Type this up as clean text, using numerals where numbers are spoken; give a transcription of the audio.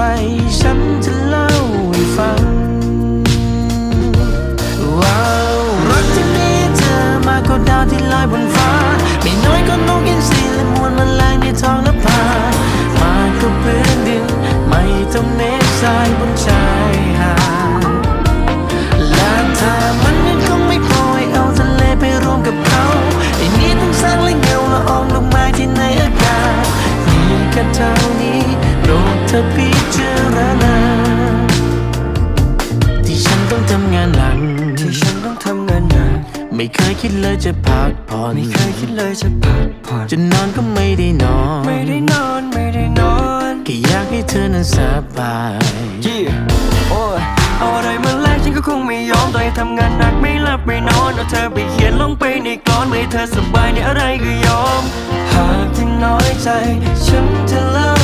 ไปฉันจะเล่าให้ฟังว้าวรักที่มีเธอมากกว่าดาวที่ลอยบนฟ้าไม่น้อยก็นกอินทรีและมวลแมลงในท้องนภามากกว่าพื้นดินไม่ต้องเมฆทรายบนชายหาดและถ้ามันยังคงไม่พอให้เอาทะเลไปรวมกับเขาไอ้นี้ต้องสร้างและเงาละอองดอกไม้ที่ในอากาศมีแค่เท่านี้โปรดเธอพิจารณาที่ฉันต้องทำงานหนักไม่เคยคิดเลยจะพักผ่อนจะนอนก็ไม่ได้นอนแค่อยากให้เธอนั้นสบายเอาอะไรมาแลกฉันก็คงไม่ยอมต่อให้ทำงานหนักไม่หลับไม่นอนเอาเธอไปเขียนลงไปในกลอนเมื่อเธอสบายในอะไรก็ยอมหากที่น้อยใจฉันจะเล่า